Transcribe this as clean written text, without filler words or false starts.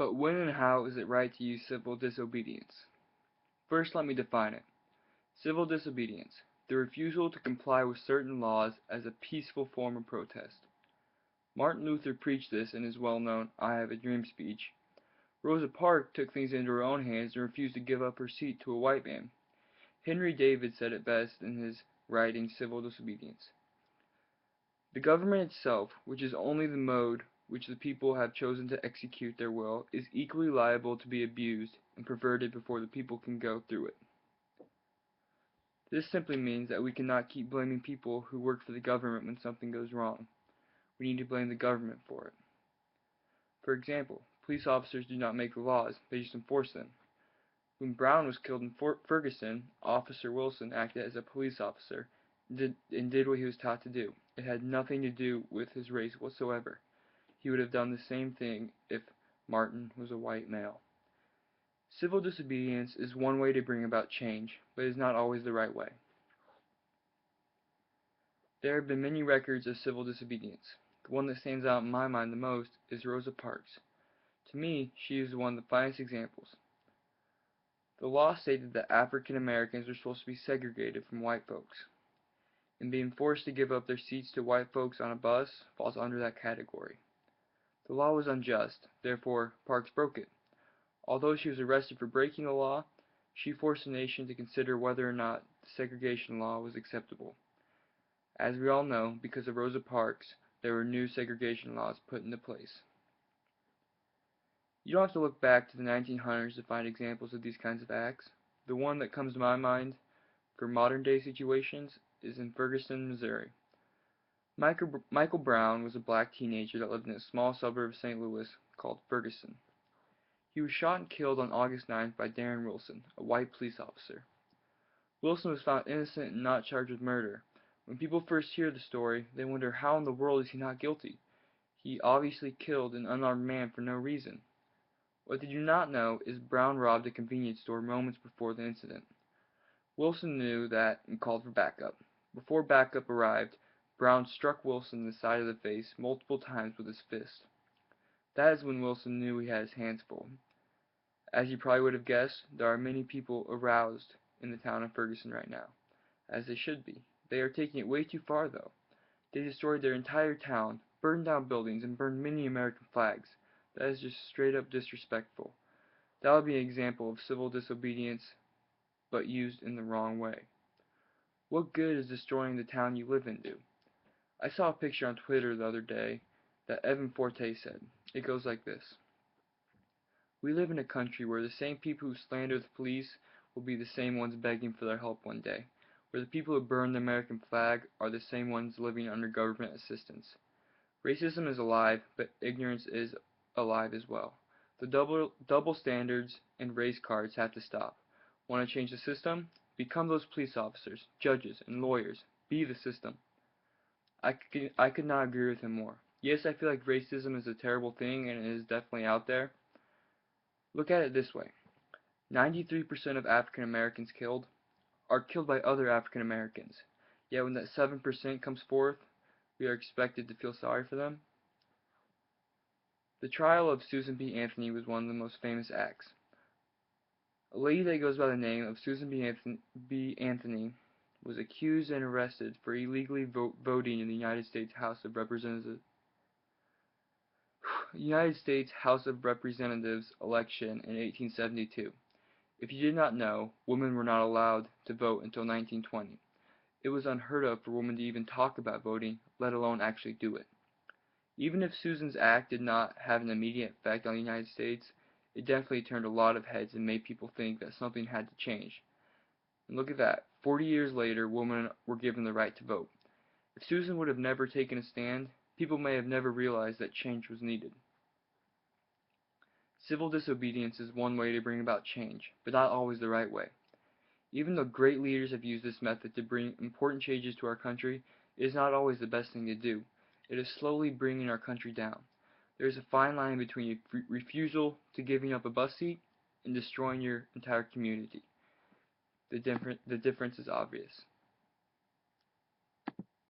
But when and how is it right to use civil disobedience? First, let me define it. Civil disobedience: the refusal to comply with certain laws as a peaceful form of protest. Martin Luther preached this in his well-known "I Have a Dream" speech. Rosa Parks took things into her own hands and refused to give up her seat to a white man. Henry David said it best in his writing Civil Disobedience. The government itself, which is only the mode which the people have chosen to execute their will, is equally liable to be abused and perverted before the people can go through it. This simply means that we cannot keep blaming people who work for the government when something goes wrong. We need to blame the government for it. For example, police officers do not make the laws, they just enforce them. When Brown was killed in Ferguson, Officer Wilson acted as a police officer and did what he was taught to do. It had nothing to do with his race whatsoever. He would have done the same thing if Martin was a white male. Civil disobedience is one way to bring about change, but it is not always the right way. There have been many records of civil disobedience. The one that stands out in my mind the most is Rosa Parks. To me, she is one of the finest examples. The law stated that African Americans were supposed to be segregated from white folks, and being forced to give up their seats to white folks on a bus falls under that category. The law was unjust, therefore Parks broke it. Although she was arrested for breaking the law, she forced the nation to consider whether or not the segregation law was acceptable. As we all know, because of Rosa Parks, there were new segregation laws put into place. You don't have to look back to the 1900s to find examples of these kinds of acts. The one that comes to my mind for modern day situations is in Ferguson, Missouri. Michael Brown was a black teenager that lived in a small suburb of St. Louis called Ferguson. He was shot and killed on August 9th by Darren Wilson, a white police officer. Wilson was found innocent and not charged with murder. When people first hear the story, they wonder how in the world is he not guilty. He obviously killed an unarmed man for no reason. What they do not know is Brown robbed a convenience store moments before the incident. Wilson knew that and called for backup. Before backup arrived, Brown struck Wilson in the side of the face multiple times with his fist. That is when Wilson knew he had his hands full. As you probably would have guessed, there are many people aroused in the town of Ferguson right now, as they should be. They are taking it way too far, though. They destroyed their entire town, burned down buildings, and burned many American flags. That is just straight up disrespectful. That would be an example of civil disobedience, but used in the wrong way. What good is destroying the town you live in do? I saw a picture on Twitter the other day that Evan Forte said. It goes like this. We live in a country where the same people who slander the police will be the same ones begging for their help one day, where the people who burn the American flag are the same ones living under government assistance. Racism is alive, but ignorance is alive as well. The double standards and race cards have to stop. Want to change the system? Become those police officers, judges, and lawyers. Be the system. I could not agree with him more. Yes, I feel like racism is a terrible thing, and it is definitely out there. Look at it this way. 93% of African Americans killed are killed by other African Americans. Yet when that 7% comes forth, we are expected to feel sorry for them. The trial of Susan B. Anthony was one of the most famous acts. A lady that goes by the name of Susan B. Anthony was accused and arrested for illegally voting in the United States House of Representatives election in 1872. If you did not know, women were not allowed to vote until 1920. It was unheard of for women to even talk about voting, let alone actually do it. Even if Susan's act did not have an immediate effect on the United States, it definitely turned a lot of heads and made people think that something had to change. And look at that, 40 years later, women were given the right to vote. If Susan would have never taken a stand, people may have never realized that change was needed. Civil disobedience is one way to bring about change, but not always the right way. Even though great leaders have used this method to bring important changes to our country, it is not always the best thing to do. It is slowly bringing our country down. There is a fine line between refusal to giving up a bus seat and destroying your entire community. The difference is obvious.